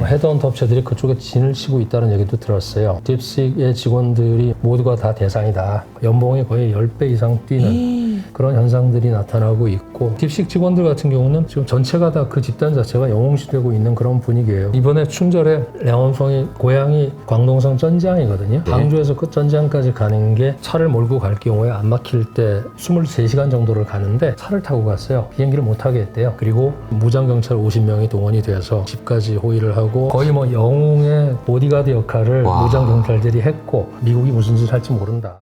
헤드헌터 업체들이 그쪽에 진을 치고 있다는 얘기도 들었어요. 딥식의 직원들이 모두가 다 대상이다. 연봉이 거의 10배 이상 뛰는 그런 현상들이 나타나고 있고, 딥식 직원들 같은 경우는 지금 전체가 다 그 집단 자체가 영웅시되고 있는 그런 분위기예요. 이번에 춘절에 량원펑이 고향이 광동성 쩐지항이거든요. 네. 광주에서 그 쩐지항까지 가는 게 차를 몰고 갈 경우에 안 막힐 때 23시간 정도를 가는데 차를 타고 갔어요. 비행기를 못 타게 했대요. 그리고 무장경찰 50명이 동원이 돼서 집까지 호위를 하고 거의 뭐 영웅의 보디가드 역할을 와. 무장경찰들이 했고, 미국이 무슨 짓을 할지 모른다.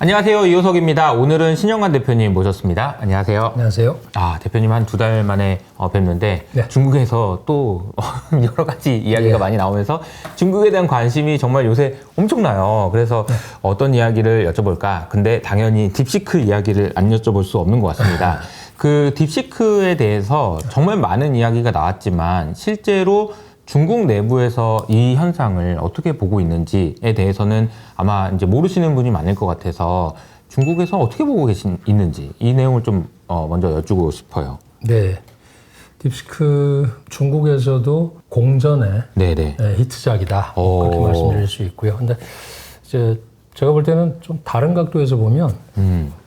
안녕하세요, 이호석입니다. 오늘은 신영관 대표님 모셨습니다. 안녕하세요. 안녕하세요. 대표님 한 2달 만에 뵙는데 네. 중국에서 또 여러 가지 이야기가 예. 많이 나오면서 중국에 대한 관심이 정말 요새 엄청나요. 그래서 어떤 이야기를 여쭤볼까? 근데 당연히 딥시크 이야기를 안 여쭤볼 수 없는 것 같습니다. 그 딥시크에 대해서 정말 많은 이야기가 나왔지만 실제로 중국 내부에서 이 현상을 어떻게 보고 있는지에 대해서는 아마 이제 모르시는 분이 많을 것 같아서 중국에서 어떻게 보고 있는지 이 내용을 좀 먼저 여쭈고 싶어요. 네. 딥시크 중국에서도 공전의 네네. 히트작이다. 그렇게 말씀드릴 수 있고요. 근데 이제 제가 볼 때는 좀 다른 각도에서 보면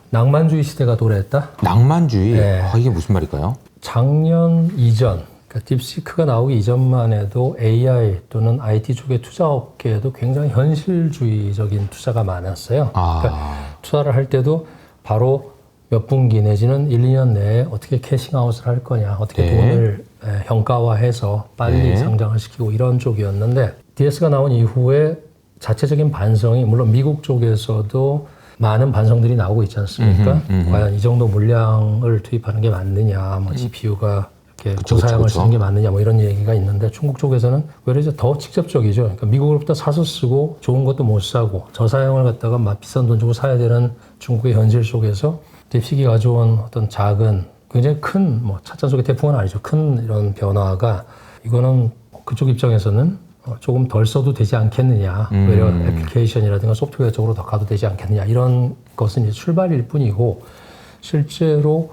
낭만주의 시대가 도래했다. 낭만주의? 네. 이게 무슨 말일까요? 작년 이전, 그러니까 딥시크가 나오기 이전만 해도 AI 또는 IT 쪽의 투자업계에도 굉장히 현실주의적인 투자가 많았어요. 그러니까 투자를 할 때도 바로 몇 분기 내지는 1, 2년 내에 어떻게 캐싱아웃을 할 거냐, 어떻게 네. 돈을 현가화해서 빨리 네. 상장을 시키고 이런 쪽이었는데, DS가 나온 이후에 자체적인 반성이 물론 미국 쪽에서도 많은 반성들이 나오고 있지 않습니까? 과연 이 정도 물량을 투입하는 게 맞느냐, 뭐 GPU가 이렇게 고사양을 쓰는 게 맞느냐, 뭐 이런 얘기가 있는데, 중국 쪽에서는 오히려 이제 더 직접적이죠. 그러니까 미국으로부터 사서 쓰고 좋은 것도 못 사고 저사양을 갖다가 막 비싼 돈 주고 사야 되는 중국의 현실 속에서 딥시크가 가져온 어떤 작은, 굉장히 큰, 뭐 찻잔 속의 태풍은 아니죠. 큰 이런 변화가, 이거는 그쪽 입장에서는 조금 덜 써도 되지 않겠느냐, 오히려 애플리케이션이라든가 소프트웨어 쪽으로 더 가도 되지 않겠느냐, 이런 것은 이제 출발일 뿐이고, 실제로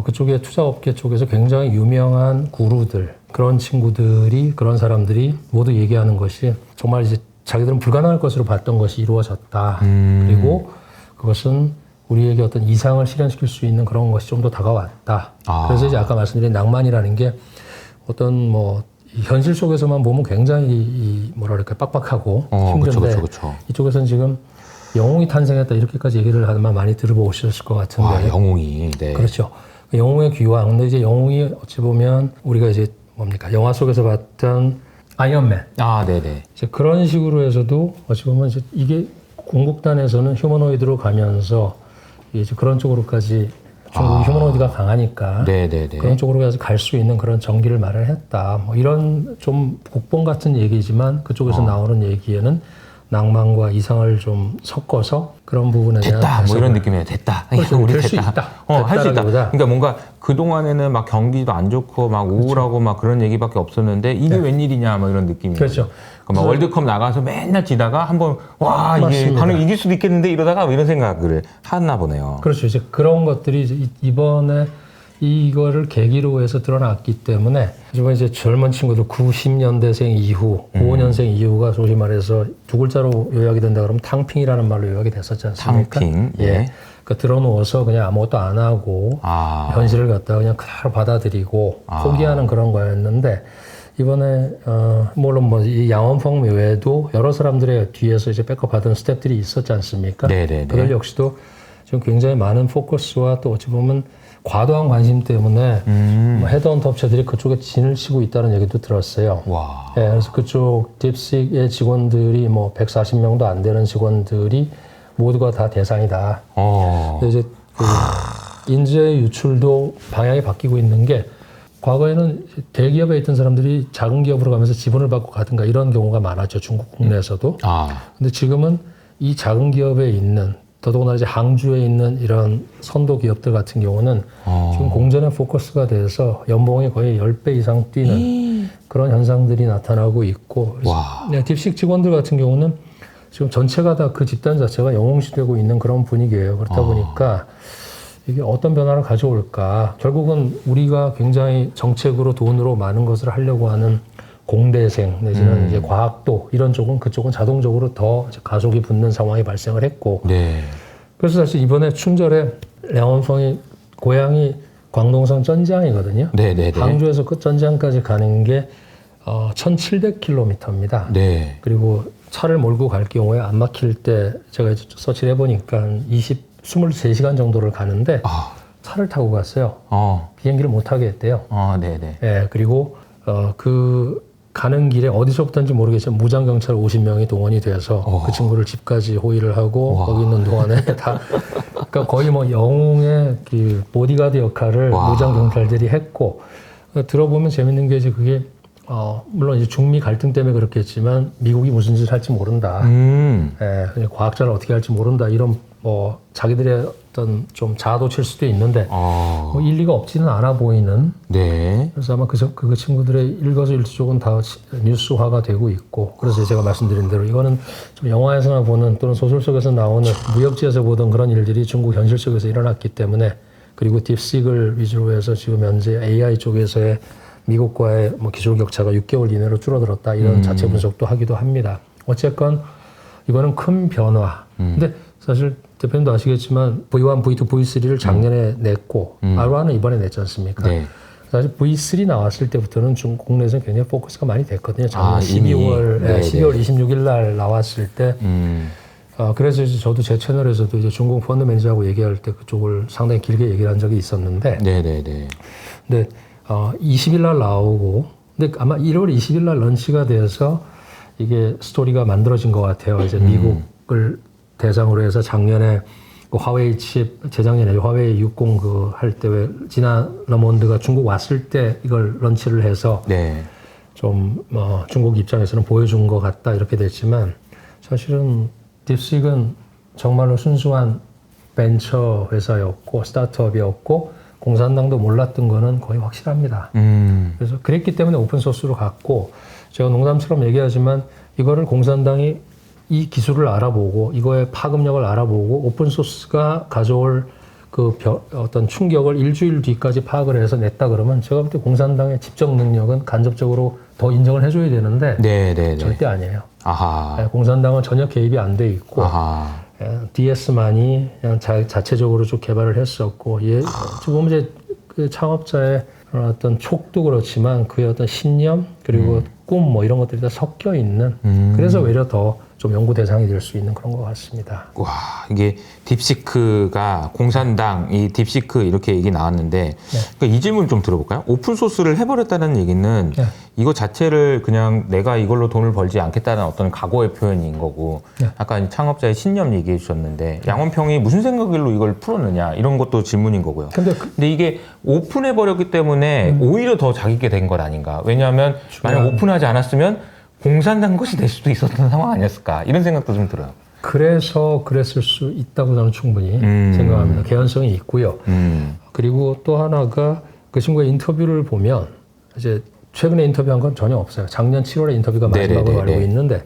그쪽에 투자업계 쪽에서 굉장히 유명한 구루들, 그런 친구들이, 그런 사람들이 모두 얘기하는 것이 정말 이제 자기들은 불가능할 것으로 봤던 것이 이루어졌다. 그리고 그것은 우리에게 어떤 이상을 실현시킬 수 있는 그런 것이 좀 더 다가왔다. 그래서 이제 아까 말씀드린 낭만이라는 게 어떤 뭐 현실 속에서만 보면 굉장히 뭐랄까 빡빡하고 힘든데, 그쵸. 이쪽에서는 지금 영웅이 탄생했다 이렇게까지 얘기를 하면 많이 들어보셨을 것 같은데. 영웅이. 네. 그렇죠. 영웅의 귀화. 근데 이제 영웅이 어찌 보면 우리가 이제 뭡니까, 영화 속에서 봤던 아이언맨. 네네. 이제 그런 식으로 해서도 어찌 보면 이제 이게 궁극단에서는 휴머노이드로 가면서 이제 그런 쪽으로까지, 중국이 휴머노이드가 강하니까 네네네. 그런 쪽으로까지 갈 수 있는 그런 전기를 말을 했다. 뭐 이런 좀 국뽕 같은 얘기지만 그쪽에서 나오는 얘기에는 낭만과 이상을 좀 섞어서 그런 부분에 대한 됐다, 뭐 이런 느낌이에요. 됐다. 그렇죠. 우리 될수 됐다. 있다. 할 수 있다. 됐다라기보다. 그러니까 뭔가 그동안에는 막 경기도 안 좋고 막 우울하고 막 그런 얘기밖에 없었는데 이게 웬일이냐 뭐 이런 느낌이에요. 그렇죠. 그러니까 월드컵 나가서 맨날 지다가 한번 이게 맞습니다. 가능 이길 수도 있겠는데 이러다가 뭐 이런 생각을 하나 보네요. 그렇죠. 이제 그런 것들이 이제 이번에 이거를 계기로 해서 드러났기 때문에, 하지만 이제 젊은 친구들 90년대생 이후, 95년생 이후가 소위 말해서 두 글자로 요약이 된다 그러면 탕핑이라는 말로 요약이 됐었지 않습니까? 탕핑. 예. 그러니까 들어누워서 그냥 아무것도 안 하고 현실을 갖다가 그냥 그대로 받아들이고 포기하는 그런 거였는데, 이번에 물론 뭐 이 양원펑 외에도 여러 사람들의 뒤에서 이제 백업 받은 스태프들이 있었지 않습니까? 네네네. 그들 역시도 지금 굉장히 많은 포커스와 또 어찌 보면 과도한 관심 때문에 뭐 헤드헌터 업체들이 그쪽에 진을 치고 있다는 얘기도 들었어요. 와. 예, 그래서 그쪽 딥식의 직원들이 뭐 140명도 안 되는 직원들이 모두가 다 대상이다. 근데 이제 그 인재 유출도 방향이 바뀌고 있는 게, 과거에는 대기업에 있던 사람들이 작은 기업으로 가면서 지분을 받고 가든가 이런 경우가 많았죠. 중국 국내에서도. 근데 지금은 이 작은 기업에 있는, 더더군다나 이제 항주에 있는 이런 선도 기업들 같은 경우는 지금 공전의 포커스가 돼서 연봉이 거의 10배 이상 뛰는 그런 현상들이 나타나고 있고, 딥식 직원들 같은 경우는 지금 전체가 다 그 집단 자체가 영웅시되고 있는 그런 분위기예요. 그렇다 보니까 이게 어떤 변화를 가져올까? 결국은 우리가 굉장히 정책으로 돈으로 많은 것을 하려고 하는 공대생 내지는 이제 과학도 이런 쪽은 그쪽은 자동적으로 더 이제 가속이 붙는 상황이 발생을 했고. 네. 그래서 사실 이번에 춘절에 량원펑이 고향이 광동성 쩐지항이거든요. 네네네. 광주에서 끝 쩐지항까지 가는 게 1,700km입니다. 네. 그리고 차를 몰고 갈 경우에 안 막힐 때 제가 이제 서치를 해보니까 23시간 정도를 가는데 차를 타고 갔어요. 비행기를 못 타게 했대요. 네네. 예, 그리고 그 가는 길에 어디서부터인지 모르겠지만 무장경찰 50명이 동원이 돼서 그 친구를 집까지 호의를 하고 거기 있는 동안에 다 그러니까 거의 뭐 영웅의 그 보디가드 역할을 무장경찰들이 했고 들어보면 재밌는 게 이제 그게 물론 이제 중미 갈등 때문에 그렇겠지만 미국이 무슨 짓을 할지 모른다. 예, 과학자를 어떻게 할지 모른다. 이런 뭐 자기들의 어떤 좀 자아도 칠 수도 있는데 뭐 일리가 없지는 않아 보이는. 네. 그래서 아마 그 친구들의 일거수일투족은 다 뉴스화가 되고 있고 그래서 제가 말씀드린 대로 이거는 좀 영화에서나 보는 또는 소설 속에서 나오는 무협지에서 보던 그런 일들이 중국 현실 속에서 일어났기 때문에 그리고 딥식을 위주로 해서 지금 현재 AI 쪽에서의 미국과의 뭐 기술 격차가 6개월 이내로 줄어들었다 이런 자체 분석도 하기도 합니다. 어쨌건 이거는 큰 변화. 근데 사실 대표님도 아시겠지만 V1, V2, V3를 작년에 냈고 R1은 이번에 냈지 않습니까? 네. 사실 V3 나왔을 때부터는 중국 내에서 굉장히 포커스가 많이 됐거든요. 작년 이미. 12월 26일 날 나왔을 때. 그래서 이제 저도 제 채널에서도 이제 중국 펀드 매니저하고 얘기할 때 그쪽을 상당히 길게 얘기를 한 적이 있었는데. 네네네. 근데 20일 날 나오고, 근데 아마 1월 20일 날 런치가 돼서 이게 스토리가 만들어진 것 같아요. 이제 미국을 대상으로 해서 작년에 그 화웨이 칩, 재작년에 화웨이 60 그 할 때 왜 지나 러몬드가 중국 왔을 때 이걸 런치를 해서 네. 좀 중국 입장에서는 보여준 것 같다 이렇게 됐지만 사실은 딥식은 정말로 순수한 벤처 회사였고 스타트업이었고 공산당도 몰랐던 거는 거의 확실합니다. 그래서 그랬기 때문에 오픈소스로 갔고 제가 농담처럼 얘기하지만 이거를 공산당이 이 기술을 알아보고 이거의 파급력을 알아보고 오픈소스가 가져올 그 어떤 충격을 일주일 뒤까지 파악을 해서 냈다 그러면 제가 볼 때 공산당의 집정 능력은 간접적으로 더 인정을 해줘야 되는데 네네네. 절대 아니에요. 아하. 공산당은 전혀 개입이 안 돼 있고 아하. DS만이 그냥 자체적으로 쭉 개발을 했었고 지금 이제 그 창업자의 어떤 촉도 그렇지만 그의 어떤 신념 그리고 꿈 뭐 이런 것들이 다 섞여 있는 그래서 오히려 더 좀 연구 대상이 될 수 있는 그런 것 같습니다. 와, 이게 딥시크가 공산당, 이 딥시크 이렇게 얘기 나왔는데 그러니까 이 질문 좀 들어볼까요? 오픈소스를 해버렸다는 얘기는 이거 자체를 그냥 내가 이걸로 돈을 벌지 않겠다는 어떤 각오의 표현인 거고 아까 창업자의 신념 얘기해 주셨는데 양원평이 무슨 생각으로 이걸 풀었느냐 이런 것도 질문인 거고요. 근데 이게 오픈해버렸기 때문에 오히려 더 자기게 된 것 아닌가? 왜냐하면 만약 오픈하지 않았으면 공산당 것이 될 수도 있었던 상황 아니었을까 이런 생각도 좀 들어요. 그래서 그랬을 수 있다고 저는 충분히 생각합니다. 개연성이 있고요. 그리고 또 하나가 그 친구의 인터뷰를 보면 이제 최근에 인터뷰한 건 전혀 없어요. 작년 7월에 인터뷰가 마지막으로 알고 있는데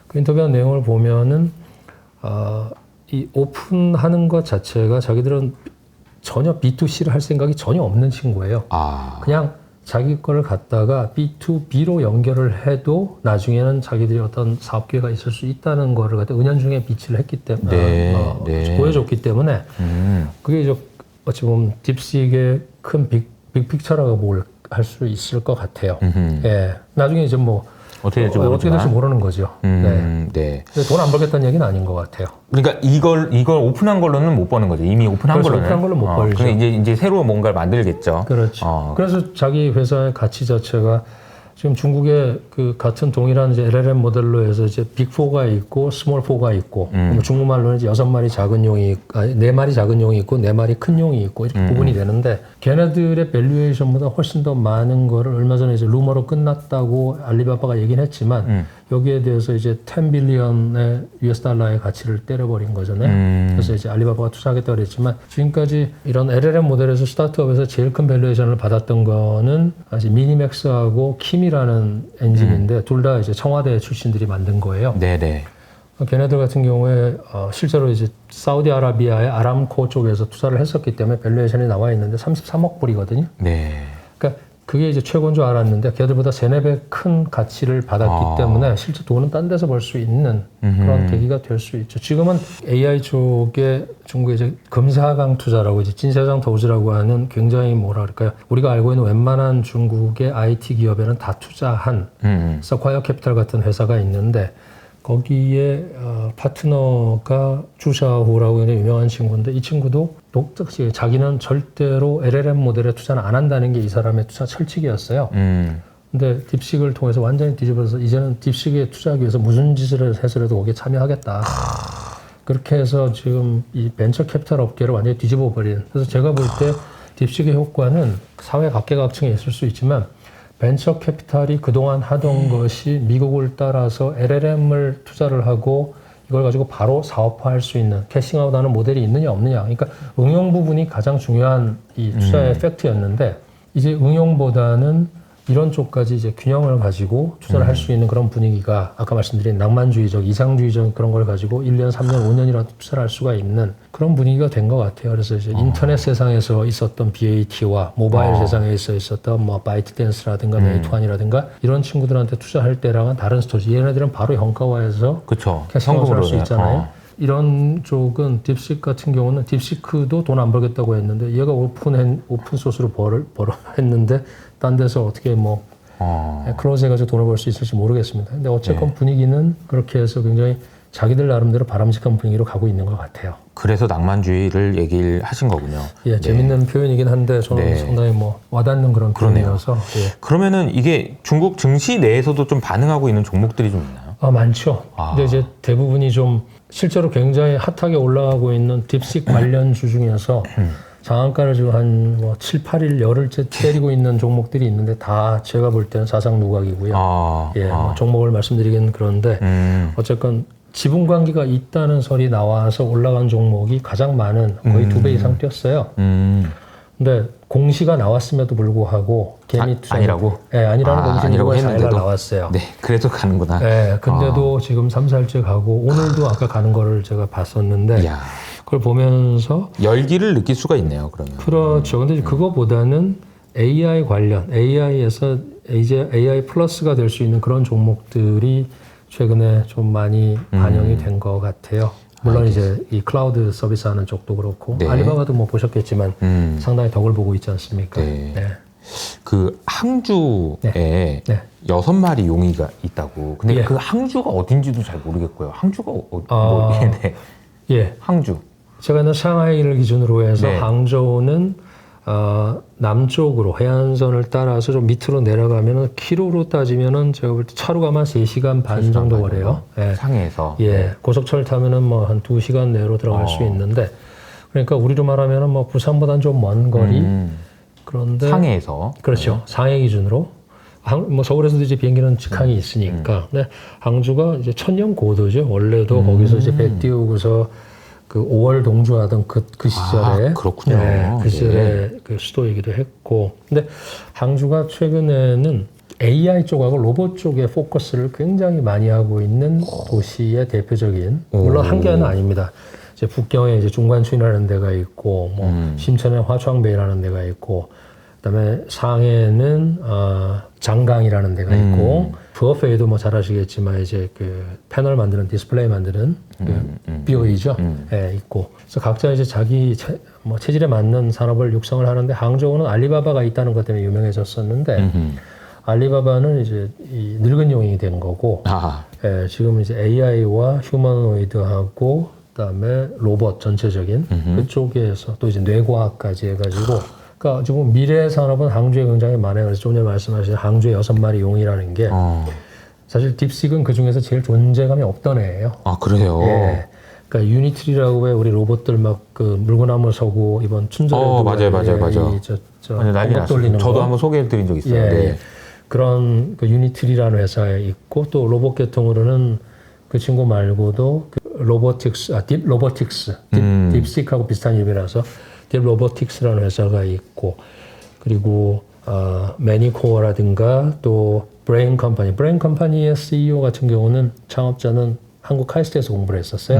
그 인터뷰한 내용을 보면은 이 오픈하는 것 자체가 자기들은 전혀 B2C를 할 생각이 전혀 없는 친구예요. 그냥 자기 거를 갖다가 B2B로 연결을 해도 나중에는 자기들이 어떤 사업 기회가 있을 수 있다는 거를 갖다 은연중에 비치를 했기 때문에 보여줬기 때문에 그게 이제 어찌 보면 딥식의 큰 빅픽처라고 할 수 있을 것 같아요. 예, 나중에 이제 뭐 어떻게 될지 모르는 거죠. 네. 돈 안 벌겠다는 얘기는 아닌 것 같아요. 그러니까 이걸 오픈한 걸로는 못 버는 거죠. 이미 오픈한 걸로는. 오픈한 걸로 못 벌죠. 그러니까 이제 새로 뭔가를 만들겠죠. 그렇죠. 그래서 자기 회사의 가치 자체가 지금 중국의 그 같은 동일한 이제 LLM 모델로 해서 이제 빅4가 있고 스몰4가 있고 중국말로는 이제 6마리 작은 용이 4마리 작은 용이 있고 4마리 큰 용이 있고 이렇게 구분이 되는데 걔네들의 밸류에이션보다 훨씬 더 많은 거를 얼마 전에 이제 루머로 끝났다고 알리바바가 얘기는 했지만 여기에 대해서 이제 10 빌리언의 US 달러의 가치를 때려버린 거잖아요. 그래서 이제 알리바바가 투자하겠다고 그랬지만 지금까지 이런 LLM 모델에서 스타트업에서 제일 큰 밸류에이션을 받았던 거는 사실 미니맥스하고 킴이라는 엔진인데 둘 다 이제 청와대 출신들이 만든 거예요. 네네. 걔네들 같은 경우에 실제로 이제 사우디아라비아의 아람코 쪽에서 투자를 했었기 때문에 밸류에이션이 나와 있는데 33억 불이거든요. 네. 그러니까 그게 이제 최고인 줄 알았는데 걔들보다 3-4배 큰 가치를 받았기 때문에 실제 돈은 딴 데서 벌 수 있는 그런 계기가 될 수 있죠. 지금은 AI 쪽에 중국의 이제 금사강 투자라고 이제 진샤장投资라고 하는 굉장히 뭐라 그럴까요? 우리가 알고 있는 웬만한 중국의 IT 기업에는 다 투자한 서콰이어 캐피탈 같은 회사가 있는데 거기에 파트너가 주샤후라고 굉장히 유명한 친구인데 이 친구도 독특히 자기는 절대로 LLM 모델에 투자는 안 한다는 게 이 사람의 투자 철칙이었어요. 근데 딥식을 통해서 완전히 뒤집어서 이제는 딥식에 투자하기 위해서 무슨 짓을 해서라도 거기에 참여하겠다. 그렇게 해서 지금 이 벤처 캐피탈 업계를 완전히 뒤집어 버린. 그래서 제가 볼 때 딥식의 효과는 사회 각계각층에 있을 수 있지만 벤처 캐피탈이 그동안 하던 것이 미국을 따라서 LLM을 투자를 하고 이걸 가지고 바로 사업화할 수 있는 캐싱아웃하는 모델이 있느냐 없느냐. 그러니까 응용 부분이 가장 중요한 이 투자의 팩트였는데 이제 응용보다는 이런 쪽까지 이제 균형을 가지고 투자를 할 수 있는 그런 분위기가 아까 말씀드린 낭만주의적, 이상주의적 그런 걸 가지고 1년, 3년, 5년이라도 투자를 할 수가 있는 그런 분위기가 된 것 같아요. 그래서 이제 인터넷 세상에서 있었던 BAT와 모바일 세상에서 있었던 뭐 바이트댄스라든가 메이투안이라든가 이런 친구들한테 투자할 때랑은 다른 스토리. 얘네들은 바로 현가화해서 그렇죠. 캐시아웃을 할 수 있잖아요. 이런 쪽은 딥식 같은 경우는 딥시크도 돈 안 벌겠다고 했는데 얘가 오픈 소스로 했는데 딴 데서 어떻게 뭐 클로즈 해가지고 돈을 벌 수 있을지 모르겠습니다. 근데 어쨌건 분위기는 그렇게 해서 굉장히 자기들 나름대로 바람직한 분위기로 가고 있는 것 같아요. 그래서 낭만주의를 얘기를 하신 거군요. 예, 재밌는 표현이긴 한데 저는 상당히 뭐 와닿는 그런 표현이어서. 예. 그러면은 이게 중국 증시 내에서도 좀 반응하고 있는 종목들이 좀 있나요? 많죠. 근데 이제 대부분이 좀 실제로 굉장히 핫하게 올라가고 있는 딥식 관련주 중에서 장안가를 지금 한 뭐 7, 8일, 열흘째 때리고 있는 종목들이 있는데 다 제가 볼 때는 사상 누각이고요. 뭐 종목을 말씀드리긴 그런데 어쨌건 지분 관계가 있다는 설이 나와서 올라간 종목이 가장 많은 거의 2배 이상 뛰었어요. 근데 공시가 나왔음에도 불구하고 개미 투자 아니라고? 네, 아니라는 공시 아니라고 4일 했는데도 나왔어요. 네, 그래도 가는구나. 네, 근데도 지금 3, 4일째 가고 오늘도 아까 가는 거를 제가 봤었는데 이야. 그걸 보면서 열기를 느낄 수가 있네요. 그러면. 그렇죠. 근데 그거보다는 AI 관련, AI에서 이제 AI 플러스가 될 수 있는 그런 종목들이 최근에 좀 많이 반영이 된 것 같아요. 물론 이제 이 클라우드 서비스 하는 쪽도 그렇고 알리바바도 뭐 보셨겠지만 상당히 덕을 보고 있지 않습니까? 네. 그 항주에 6마리 용이가 있다고. 근데 그 항주가 어딘지도 잘 모르겠고요. 항주가 항주. 제가 있는 샹하이를 기준으로 해서 항저우는 남쪽으로 해안선을 따라서 좀 밑으로 내려가면은 키로로 따지면은 제가 볼 때 차로 가면 3시간 반 정도 걸려요. 상해에서. 고속철 타면은 뭐 한 2시간 내로 들어갈 수 있는데 그러니까 우리로 말하면은 뭐 부산보다는 좀 먼 거리. 그런데 상해에서. 그렇죠. 상해 기준으로. 뭐 서울에서도 이제 비행기는 직항이 있으니까. 근데 항주가 이제 천년 고도죠. 원래도 거기서 이제 배 띄우고서 그 5월 동주하던 그 시절에 그렇군요. 그 시절에 그 수도이기도 했고 근데 항주가 최근에는 AI 쪽하고 로봇 쪽에 포커스를 굉장히 많이 하고 있는 도시의 대표적인 물론 한 개는 아닙니다. 이제 북경에 이제 중관춘이라는 데가 있고 뭐 심천에 화창베이라는 데가 있고 그다음에 상해는 장강이라는 데가 있고 부어페이도 뭐 잘 아시겠지만 이제 그 패널 만드는 디스플레이 만드는 그 BOE죠. 있고 그래서 각자 이제 자기 체질에 맞는 산업을 육성을 하는데 항저우는 알리바바가 있다는 것 때문에 유명해졌었는데 알리바바는 이제 이 늙은 용이 된 거고 지금 이제 AI와 휴머노이드하고 그다음에 로봇 전체적인 그쪽에서 또 이제 뇌과학까지 해가지고 그러니까 지금 미래 산업은 항주에 굉장히 많아요. 그래서 좀 전에 말씀하신 항주의 6마리 용이라는 게 사실 딥식은 그 중에서 제일 존재감이 없던 애예요. 그래요? 그러니까 유니트리라고 왜 우리 로봇들 막 그 물구나무 서고 이번 춘절에도 맞아요. 난리 났어요. 저도 한번 소개해드린 적 있어요. 그런 그 유니트리라는 회사에 있고 또 로봇 계통으로는 그 친구 말고도 그 딥 로보틱스, 딥식하고 비슷한 이름이라서 딥 로보틱스라는 회사가 있고 그리고 매니코어라든가 또 브레인 컴퍼니의 CEO 같은 경우는 창업자는 한국 카이스트에서 공부를 했었어요.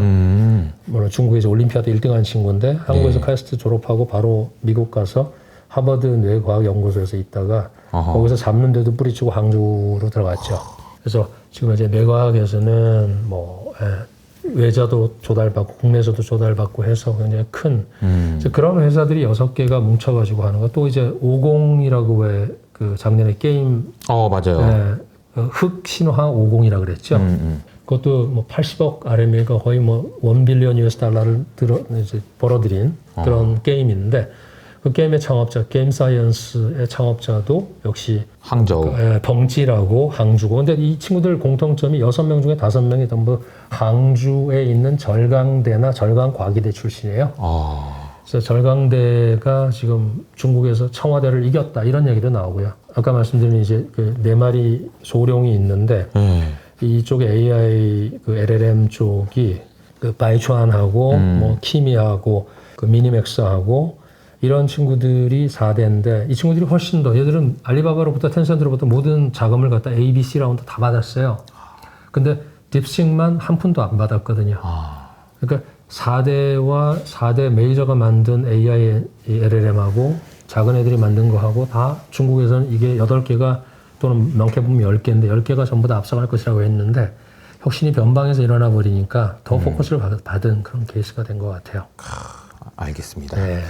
물론 중국에서 올림피아드 1등한 친구인데 한국에서 카이스트 졸업하고 바로 미국 가서 하버드 뇌과학연구소에서 있다가 거기서 잡는데도 뿌리치고 항주로 들어갔죠. 그래서 지금 이제 뇌과학에서는 뭐 외자도 조달받고 국내에서도 조달받고 해서 굉장히 큰 그런 회사들이 6개가 뭉쳐가지고 하는 거. 또 이제 50이라고 왜 그 작년에 게임 맞아요. 흑 신화 50이라 그랬죠. 그것도 뭐 80억 RMA가 거의 뭐 1빌리언 US 달러를 이제 벌어들인 그런 게임인데 그 게임의 창업자, 게임 사이언스의 창업자도 역시 항저우. 벙지라고 항주고. 근데 이 친구들 공통점이 6명 중에 5명이 전부 항주에 있는 절강대나 절강과기대 출신이에요. 그래서 절강대가 지금 중국에서 청와대를 이겼다 이런 얘기도 나오고요. 아까 말씀드린 이제 그 4마리 소룡이 있는데 이쪽에 AI 그 LLM 쪽이 그 바이추안하고 뭐 키미하고 그 미니맥스하고 이런 친구들이 4대인데 이 친구들이 훨씬 더 얘들은 알리바바로부터 텐센트로부터 모든 자금을 갖다 A, B, C 라운드 다 받았어요. 근데 딥식만 한 푼도 안 받았거든요. 그러니까 4대와 4대 메이저가 만든 AI LLM하고 작은 애들이 만든 거하고 다 중국에서는 이게 8개가 또는 많게 보면 10개인데 10개가 전부 다 앞서갈 것이라고 했는데 혁신이 변방에서 일어나 버리니까 더 포커스를 받은 그런 케이스가 된 것 같아요. 알겠습니다. 네.